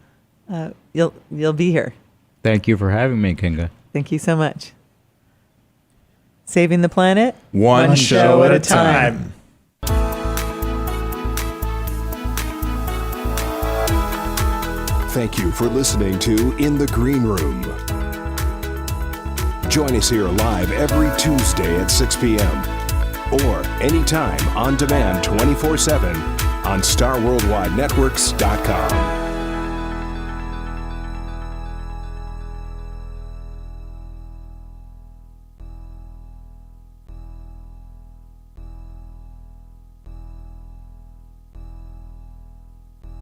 you'll be here. Thank you for having me, Kinga. Thank you so much. Saving the planet, One show at a time. Thank you for listening to In the Green Room. Join us here live every Tuesday at 6 p.m. or anytime on demand 24/7 on StarWorldWideNetworks.com.